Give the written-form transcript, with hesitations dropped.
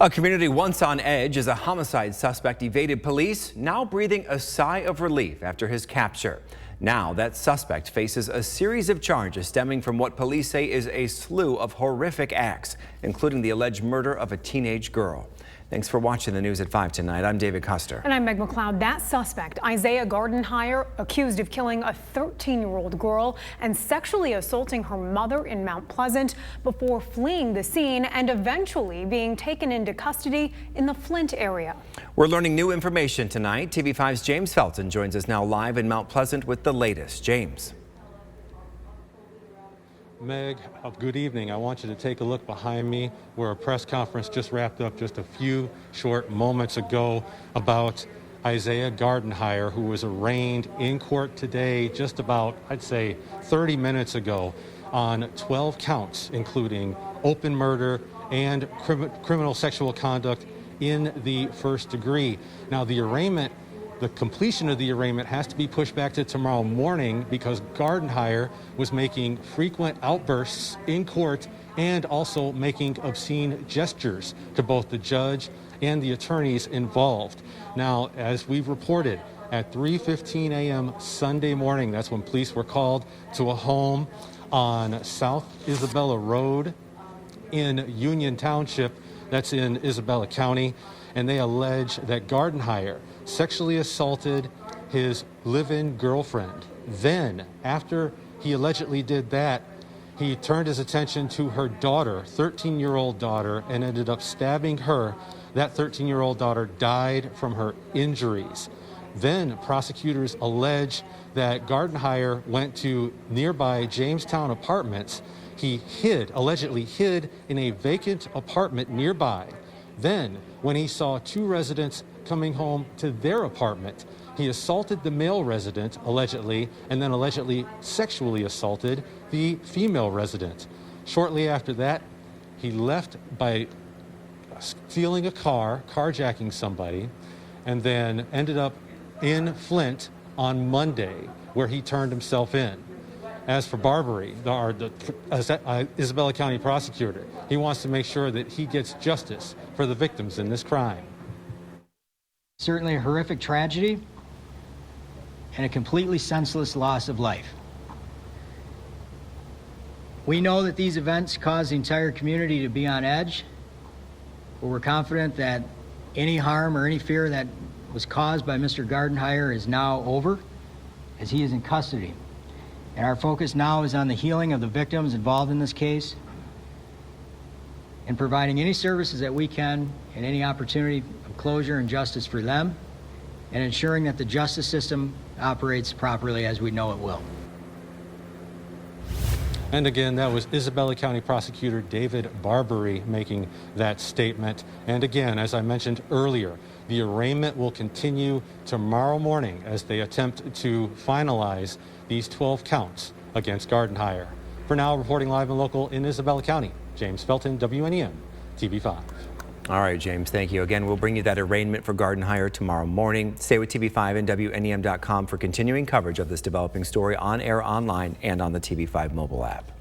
A community once on edge as a homicide suspect evaded police, now breathing a sigh of relief after his capture. Now that suspect faces a series of charges stemming from what police say is a slew of horrific acts, including the alleged murder of a teenage girl. Thanks for watching the news at 5 tonight. I'm David Custer. And I'm Meg McLeod. That suspect, Isaiah Gardenhire, accused of killing a 13-year-old girl and sexually assaulting her mother in Mount Pleasant before fleeing the scene and eventually being taken into custody in the Flint area. We're learning new information tonight. TV5's James Felton joins us now live in Mount Pleasant with the latest. James. Meg, good evening. I want you to take a look behind me where a press conference just wrapped up just a few short moments ago about Isaiah Gardenhire, who was arraigned in court today just about, I'd say, 30 minutes ago on 12 counts, including open murder and criminal sexual conduct in the first degree. Now, the completion of the arraignment has to be pushed back to tomorrow morning because Gardenhire was making frequent outbursts in court and also making obscene gestures to both the judge and the attorneys involved. Now, as we've reported, at 3:15 a.m. Sunday morning, that's when police were called to a home on South Isabella Road in Union Township, that's in Isabella County, and they allege that Gardenhire sexually assaulted his live-in girlfriend. Then, after he allegedly did that, he turned his attention to her daughter, 13-year-old daughter, and ended up stabbing her. That 13-year-old daughter died from her injuries. Then prosecutors allege that Gardenhire went to nearby Jamestown Apartments. He allegedly hid in a vacant apartment nearby. Then, when he saw two residents coming home to their apartment, he assaulted the male resident, allegedly, and then allegedly sexually assaulted the female resident. Shortly after that, he left by stealing a car, carjacking somebody, and then ended up in Flint on Monday, where he turned himself in. As for Barbary, the Isabella County prosecutor, he wants to make sure that he gets justice for the victims in this crime. Certainly a horrific tragedy and a completely senseless loss of life. We know that these events cause the entire community to be on edge, but we're confident that any harm or any fear that was caused by Mr. Gardenhire is now over, as he is in custody. And our focus now is on the healing of the victims involved in this case and providing any services that we can and any opportunity of closure and justice for them, and ensuring that the justice system operates properly as we know it will. And again, that was Isabella County Prosecutor David Barbary making that statement. And again, as I mentioned earlier, the arraignment will continue tomorrow morning as they attempt to finalize these 12 counts against Gardenhire. For now, reporting live and local in Isabella County, James Felton, WNEM, TV5. All right, James, thank you. Again, we'll bring you that arraignment for Gardenhire tomorrow morning. Stay with TV5 and WNEM.com for continuing coverage of this developing story on air, online, and on the TV5 mobile app.